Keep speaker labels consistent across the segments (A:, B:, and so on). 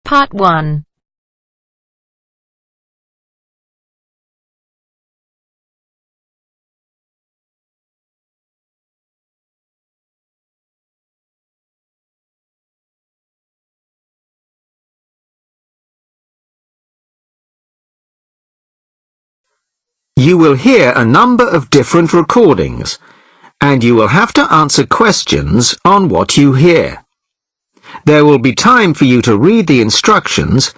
A: Part 1.
B: You will hear a number of different recordings, and you will have to answer questions on what you hear. There will be time for you to read the instructions,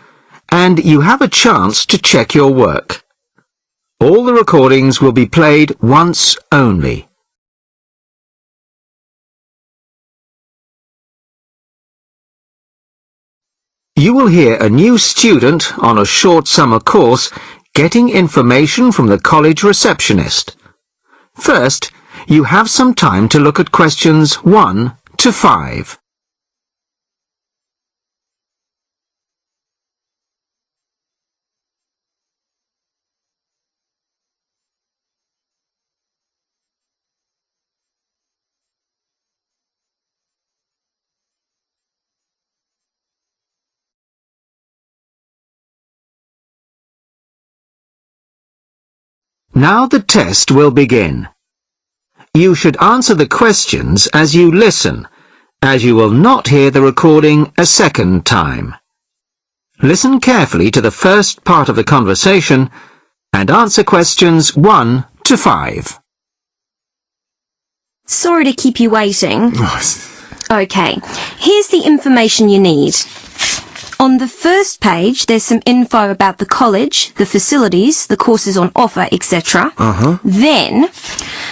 B: and you have a chance to check your work. All the recordings will be played once only. You will hear a new student on a short summer course getting information from the college receptionist. First, you have some time to look at questions 1 to 5. Now the test will begin. You should answer the questions as you listen, as you will not hear the recording a second time. Listen carefully to the first part of the conversation and answer questions 1 to 5.
C: Sorry to keep you waiting. Okay, here's the information you need. On the first page, there's some info about the college, the facilities, the courses on offer, etc. Then,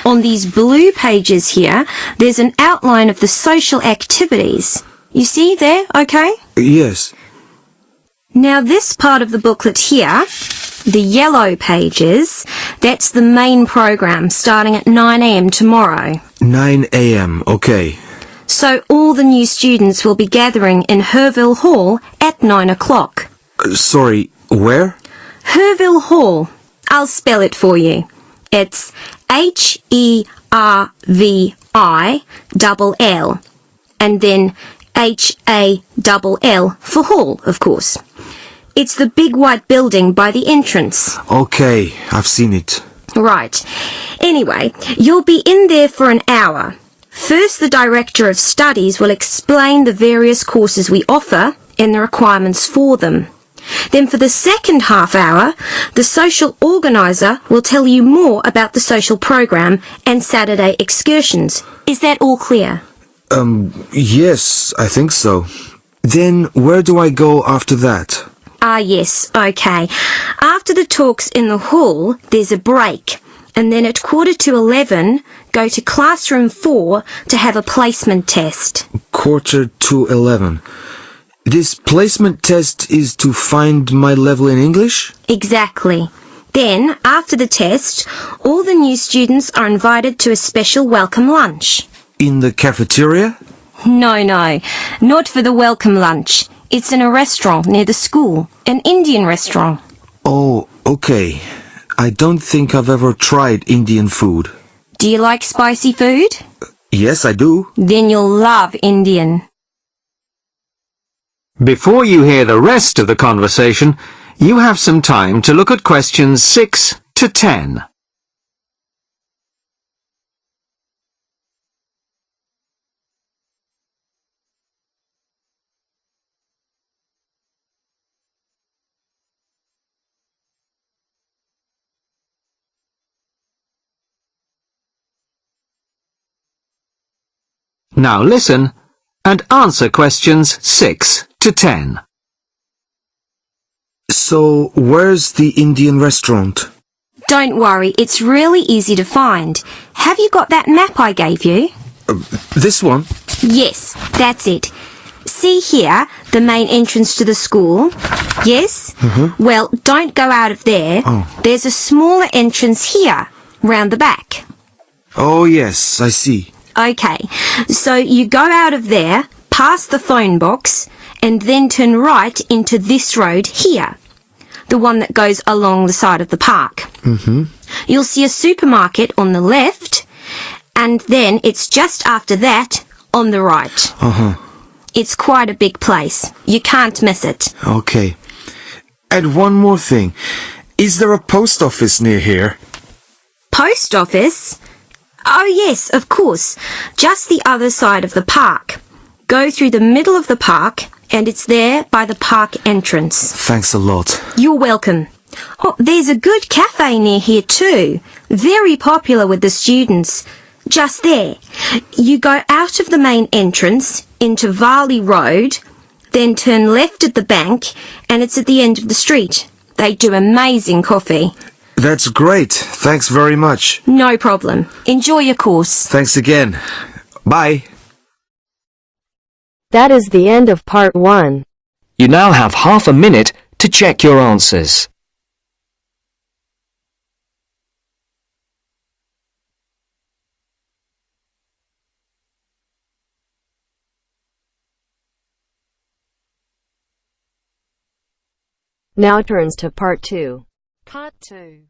C: on these blue pages here, there's an outline of the social activities. You see there, okay?
D: Yes.
C: Now this part of the booklet here, the yellow pages, that's the main program starting at 9 a.m. tomorrow.
D: 9 a.m., okay.
C: So all the new students will be gathering in Herville Hall at 9 o'clock.
D: Sorry, where?
C: Herville Hall. I'll spell it for you. It's H-E-R-V-I-L-L and then H-A-L-L for hall, of course. It's the big white building by the entrance.
D: Okay, I've seen it.
C: Right. Anyway, you'll be in there for an hour. First, the Director of Studies will explain the various courses we offer and the requirements for them. Then for the second half hour, the social organiser will tell you more about the social program and Saturday excursions. Is that all clear?
D: Yes, I think so. Then where do I go after that?
C: Yes, okay. After the talks in the hall, there's a break. And then at 11:15, go to classroom 4 to have a placement test.
D: 11:45. This placement test is to find my level in English?
C: Exactly. Then, after the test, all the new students are invited to a special welcome lunch.
D: In the cafeteria?
C: No, not for the welcome lunch. It's in a restaurant near the school, an Indian restaurant.
D: Oh, okay. I don't think I've ever tried Indian food.
C: Do you like spicy food?
D: Yes, I do.
C: Then you'll love Indian.
B: Before you hear the rest of the conversation, you have some time to look at questions 6 to 10. Now listen and answer questions 6 to 10.
D: So, where's the Indian restaurant?
C: Don't worry, it's really easy to find. Have you got that map I gave you?
D: This one?
C: Yes, that's it. See here, the main entrance to the school? Yes? Well, don't go out of there. There's a smaller entrance here, round the back.
D: Oh, yes, I see.
C: Okay, so you go out of there, past the phone box, and then turn right into this road here, the one that goes along the side of the park. You'll see a supermarket on the left, and then it's just after that on the right. It's quite a big place. You can't miss it.
D: Okay. And one more thing. Is there a post office near here?
C: Post office? Oh yes, of course. Just the other side of the park. Go through the middle of the park and it's there by the park entrance.
D: Thanks a lot.
C: You're welcome. Oh, there's a good cafe near here too. Very popular with the students. Just there. You go out of the main entrance into Varley Road, then turn left at the bank and it's at the end of the street. They do amazing coffee.
D: That's great. Thanks very much.
C: No problem. Enjoy your course.
D: Thanks again. Bye.
A: That is the end of part 1.
E: You now have half a minute to check your answers.
A: Now turns to part 2. Part 2.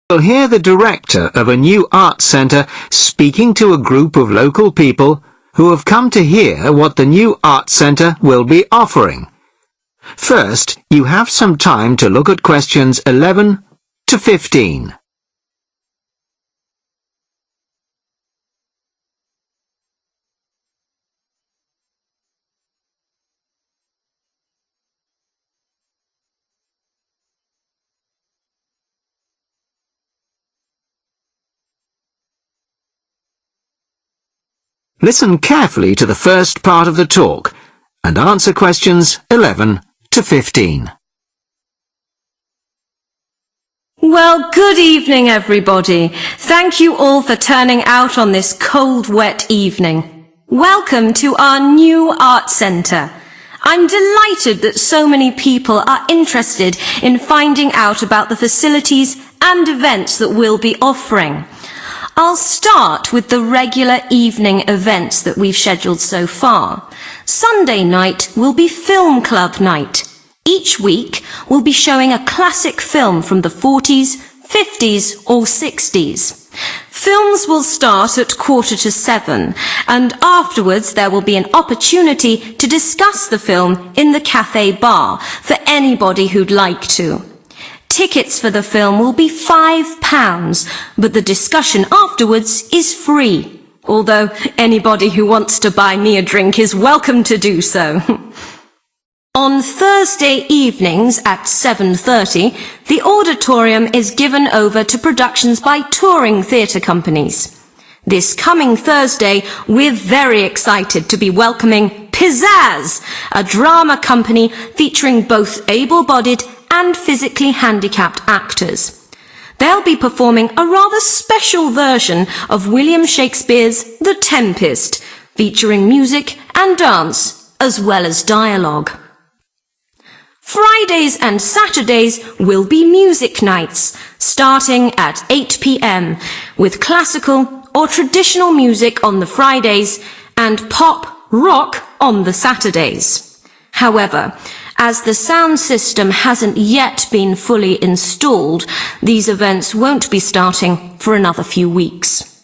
B: You'll hear the director of a new arts centre speaking to a group of local people who have come to hear what the new arts centre will be offering. First, you have some time to look at questions 11 to 15. Listen carefully to the first part of the talk and answer questions 11 to 15.
F: Well, good evening, everybody. Thank you all for turning out on this cold, wet evening. Welcome to our new art centre. I'm delighted that so many people are interested in finding out about the facilities and events that we'll be offering. I'll start with the regular evening events that we've scheduled so far. Sunday night will be film club night. Each week we'll be showing a classic film from the 40s, 50s or 60s. Films will start at 6:45 and afterwards there will be an opportunity to discuss the film in the cafe bar for anybody who'd like to. Tickets for the film will be £5, but the discussion afterwards is free, although anybody who wants to buy me a drink is welcome to do so. On Thursday evenings at 7:30, the auditorium is given over to productions by touring theatre companies. This coming Thursday, we're very excited to be welcoming Pizzazz, a drama company featuring both able-bodied and physically handicapped actors. They'll be performing a rather special version of William Shakespeare's The Tempest, featuring music and dance, as well as dialogue. Fridays and Saturdays will be music nights, starting at 8 p.m, with classical or traditional music on the Fridays and pop rock on the Saturdays. However, as the sound system hasn't yet been fully installed, these events won't be starting for another few weeks.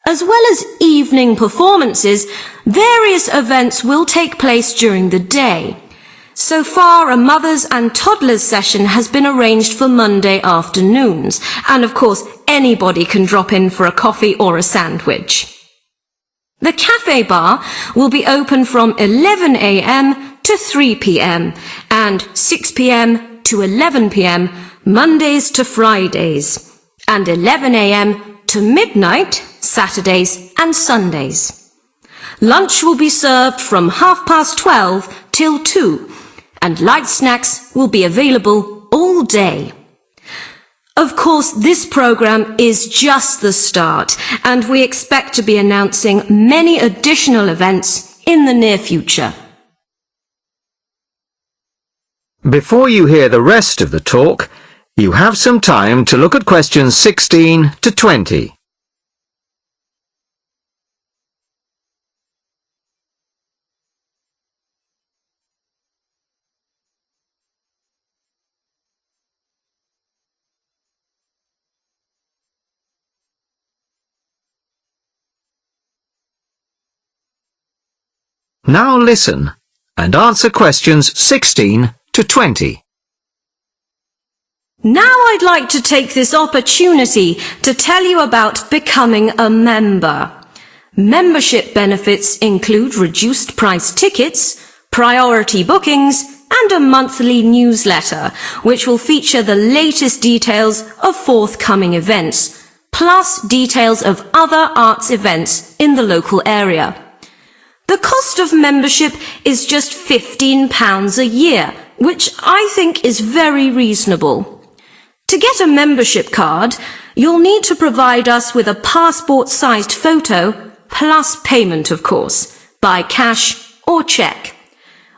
F: As well as evening performances, various events will take place during the day. So far, a mothers and toddlers session has been arranged for Monday afternoons, and of course, anybody can drop in for a coffee or a sandwich. The cafe bar will be open from 11 a.m. to 3 p.m. and 6 p.m. to 11 p.m. Mondays to Fridays, and 11 a.m. to midnight Saturdays and Sundays. Lunch will be served from 12:30 till 2, and light snacks will be available all day. Of course, this program is just the start, and we expect to be announcing many additional events in the near future.
B: Before you hear the rest of the talk, you have some time to look at questions 16 to 20. Now listen and answer questions 16 to 20.
F: Now I'd like to take this opportunity to tell you about becoming a member. Membership benefits include reduced price tickets, priority bookings, and a monthly newsletter, which will feature the latest details of forthcoming events, plus details of other arts events in the local area. The cost of membership is just £15 a year, which I think is very reasonable. To get a membership card, you'll need to provide us with a passport-sized photo, plus payment, of course, by cash or cheque.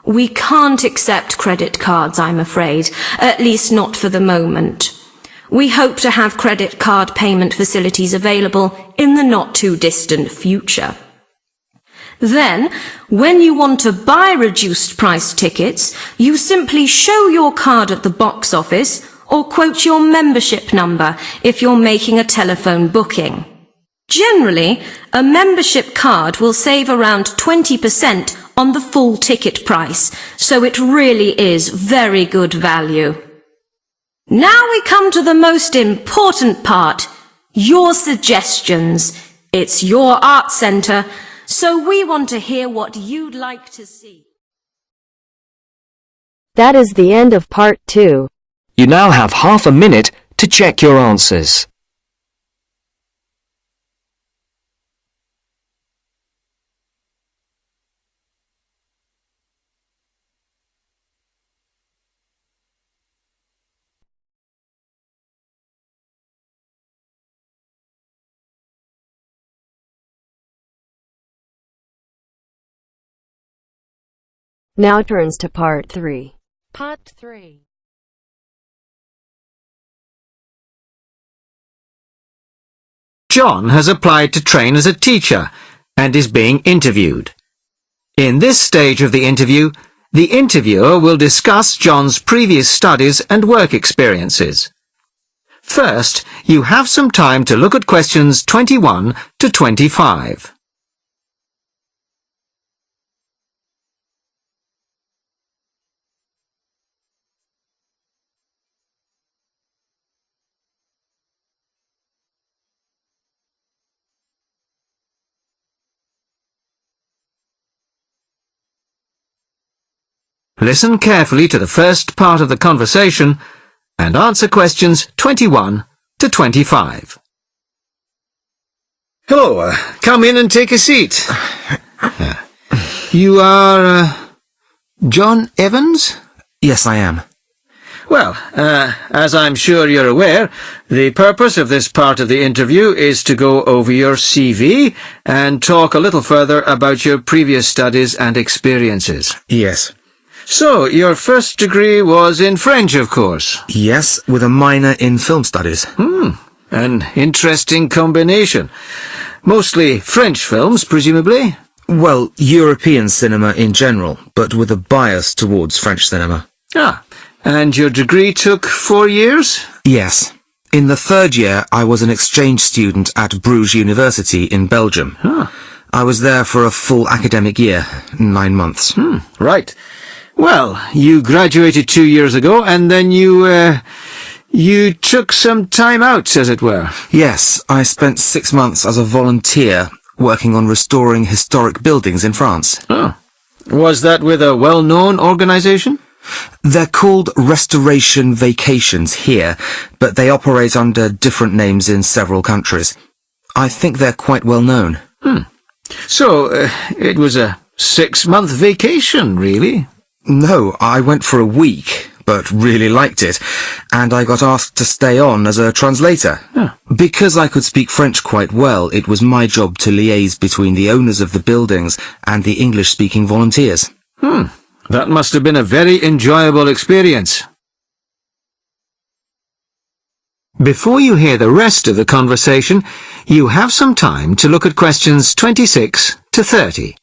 F: We can't accept credit cards, I'm afraid, at least not for the moment. We hope to have credit card payment facilities available in the not-too-distant future. Then, when you want to buy reduced price tickets, you simply show your card at the box office or quote your membership number if you're making a telephone booking. Generally, a membership card will save around 20% on the full ticket price, so it really is very good value. Now we come to the most important part, your suggestions. It's your art centre, so we want to hear what you'd like to see.
A: That is the end of part 2.
E: You now have half a minute to check your answers.
A: Now turns to part 3. Part 3.
B: John has applied to train as a teacher and is being interviewed. In this stage of the interview, the interviewer will discuss John's previous studies and work experiences. First, you have some time to look at questions 21 to 25. Listen carefully to the first part of the conversation and answer questions 21 to 25. Hello, come in and take a seat. You are, John Evans?
D: Yes, I am.
B: Well, as I'm sure you're aware, the purpose of this part of the interview is to go over your CV and talk a little further about your previous studies and experiences.
D: Yes.
B: So, your first degree was in French, of course.
D: Yes, with a minor in film studies.
B: An interesting combination. Mostly French films, presumably?
D: Well, European cinema in general, but with a bias towards French cinema.
B: Ah, and your degree took 4 years?
D: Yes. In the third year, I was an exchange student at Bruges University in Belgium. I was there for a full academic year, 9 months.
B: Right. Well, you graduated 2 years ago, and then you took some time out, as it were.
D: Yes, I spent 6 months as a volunteer working on restoring historic buildings in France.
B: Oh. Was that with a well-known organization?
D: They're called Restoration Vacations here, but they operate under different names in several countries. I think they're quite well known.
B: So, it was a 6-month vacation, really?
D: No, I went for a week, but really liked it, and I got asked to stay on as a translator. Because I could speak French quite well, it was my job to liaise between the owners of the buildings and the English-speaking volunteers.
B: That must have been a very enjoyable experience. Before you hear the rest of the conversation, you have some time to look at questions 26 to 30.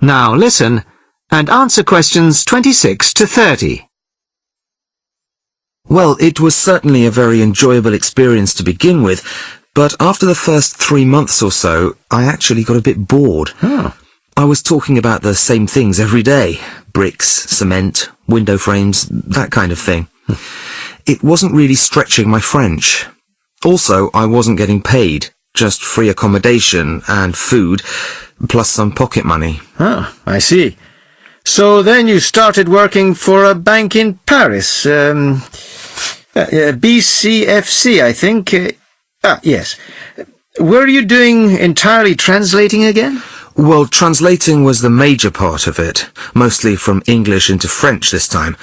B: Now listen and answer questions 26 to 30.
D: Well, it was certainly a very enjoyable experience to begin with, but after the first 3 months or so, I actually got a bit bored. I was talking about the same things every day. Bricks, cement, window frames, that kind of thing. It wasn't really stretching my French. Also, I wasn't getting paid, just free accommodation and food, plus some pocket money.
B: I see. So then you started working for a bank in Paris, BCFC, I think. Yes. Were you doing entirely translating again?
D: Well, translating was the major part of it, mostly from English into French this time.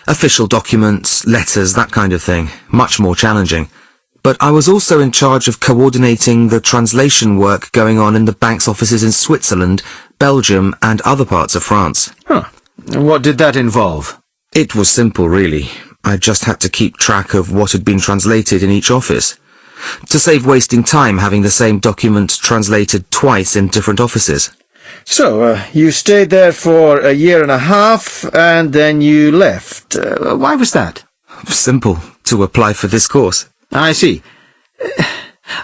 D: Official documents, letters, that kind of thing. Much more challenging. But I was also in charge of coordinating the translation work going on in the bank's offices in Switzerland, Belgium, and other parts of France.
B: What did that involve?
D: It was simple, really. I just had to keep track of what had been translated in each office, to save wasting time having the same document translated twice in different offices.
B: So, you stayed there for a year and a half, and then you left. Why was that?
D: Simple, to apply for this course.
B: I see.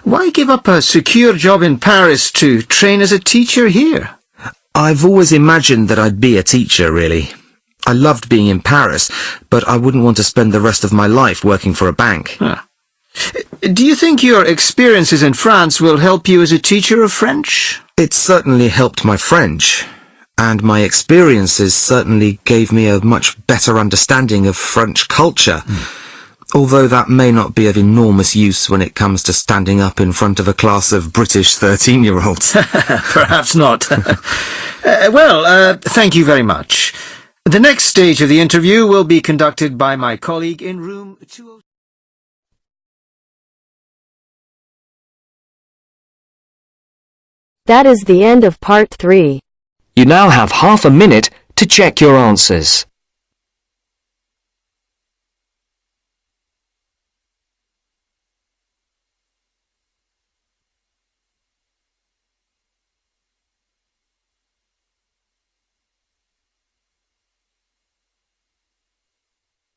B: Why give up a secure job in Paris to train as a teacher here?
D: I've always imagined that I'd be a teacher, really. I loved being in Paris, but I wouldn't want to spend the rest of my life working for a bank.
B: Do you think your experiences in France will help you as a teacher of French?
D: It certainly helped my French, and my experiences certainly gave me a much better understanding of French culture, although that may not be of enormous use when it comes to standing up in front of a class of British 13-year-olds.
B: Perhaps not. Thank you very much. The next stage of the interview will be conducted by my colleague in room 202.
A: That is the end of part 3.
E: You now have half a minute to check your answers.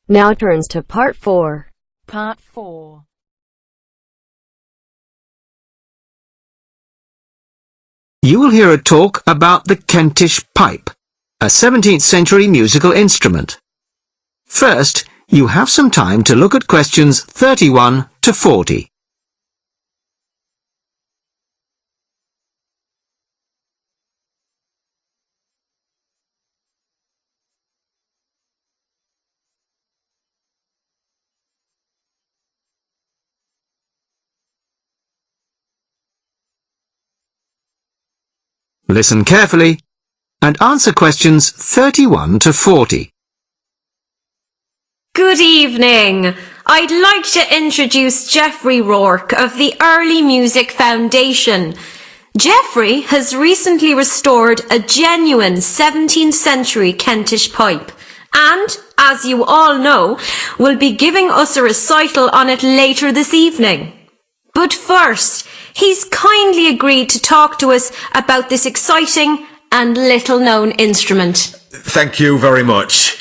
A: Now turns to part 4.
G: Part 4.
B: You will hear a talk about the Kentish pipe, a 17th century musical instrument. First, you have some time to look at questions 31 to 40. Listen carefully and answer questions 31 to 40.
F: Good evening. I'd like to introduce Geoffrey Rourke of the Early Music Foundation. Geoffrey has recently restored a genuine 17th century Kentish pipe and, as you all know, will be giving us a recital on it later this evening. But first, he's kindly agreed to talk to us about this exciting and little-known instrument.
H: Thank you very much.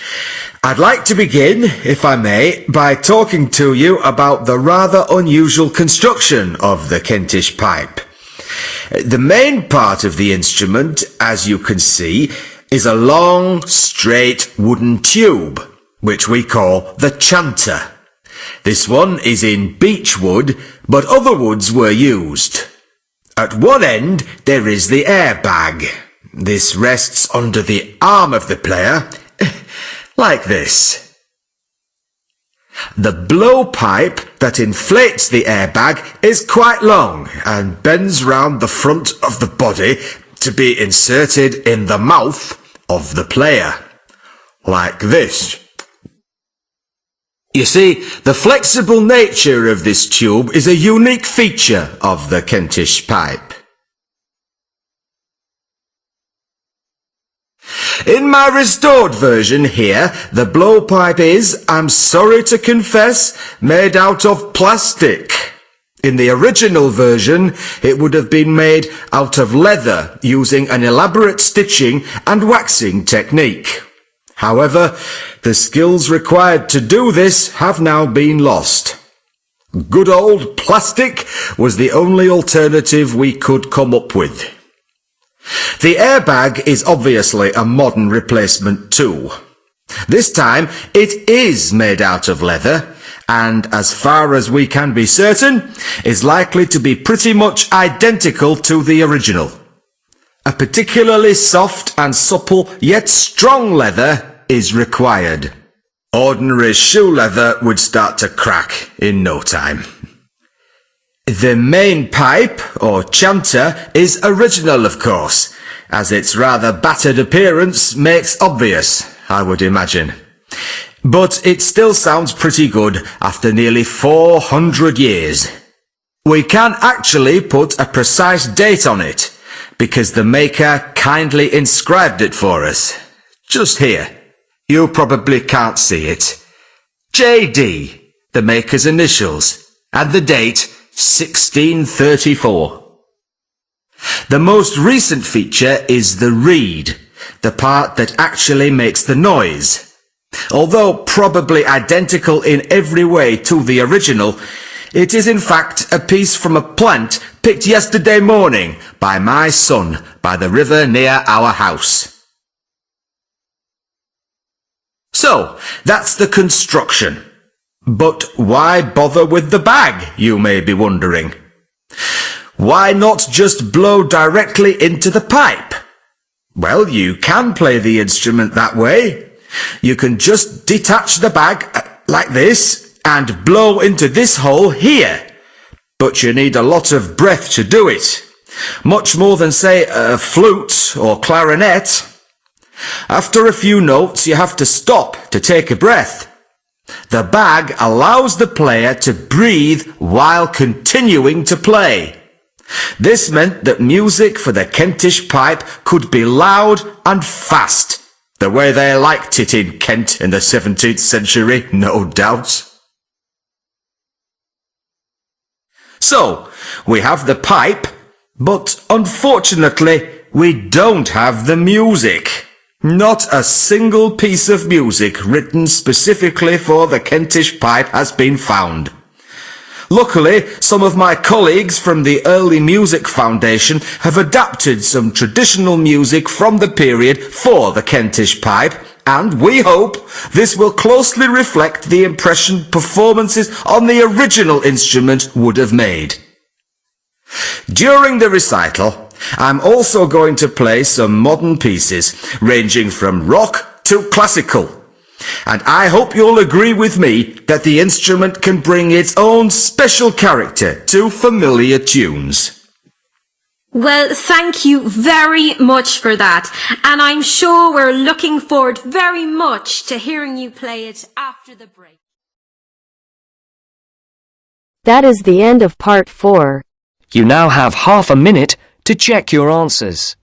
H: I'd like to begin, if I may, by talking to you about the rather unusual construction of the Kentish pipe. The main part of the instrument, as you can see, is a long, straight wooden tube, which we call the chanter. This one is in beech wood, but other woods were used. At one end there is the air bag. This rests under the arm of the player, like this. The blowpipe that inflates the airbag is quite long and bends round the front of the body to be inserted in the mouth of the player, like this. You see, the flexible nature of this tube is a unique feature of the Kentish pipe. In my restored version here, the blowpipe is, I'm sorry to confess, made out of plastic. In the original version, it would have been made out of leather using an elaborate stitching and waxing technique. However, the skills required to do this have now been lost. Good old plastic was the only alternative we could come up with. The airbag is obviously a modern replacement too. This time it is made out of leather, and as far as we can be certain, is likely to be pretty much identical to the original. A particularly soft and supple yet strong leather is required. Ordinary shoe leather would start to crack in no time. The main pipe, or chanter, is original of course, as its rather battered appearance makes obvious, I would imagine. But it still sounds pretty good after nearly 400 years. We can't actually put a precise date on it, because the maker kindly inscribed it for us. Just here. You probably can't see it. JD, the maker's initials, and the date 1634. The most recent feature is the reed, the part that actually makes the noise. Although probably identical in every way to the original, it is in fact a piece from a plant picked yesterday morning by my son by the river near our house. So, that's the construction. But why bother with the bag, you may be wondering? Why not just blow directly into the pipe? Well, you can play the instrument that way. You can just detach the bag like this and blow into this hole here. But you need a lot of breath to do it. Much more than, say, a flute or clarinet. After a few notes, you have to stop to take a breath. The bag allows the player to breathe while continuing to play. This meant that music for the Kentish pipe could be loud and fast, the way they liked it in Kent in the 17th century, no doubt. So, we have the pipe, but unfortunately, we don't have the music. Not a single piece of music written specifically for the Kentish pipe has been found. Luckily, some of my colleagues from the Early Music Foundation have adapted some traditional music from the period for the Kentish pipe, and we hope this will closely reflect the impression performances on the original instrument would have made. During the recital, I'm also going to play some modern pieces, ranging from rock to classical. And I hope you'll agree with me that the instrument can bring its own special character to familiar tunes.
F: Well, thank you very much for that. And I'm sure we're looking forward very much to hearing you play it after the break.
A: That is the end of part 4.
E: You now have half a minute to check your answers.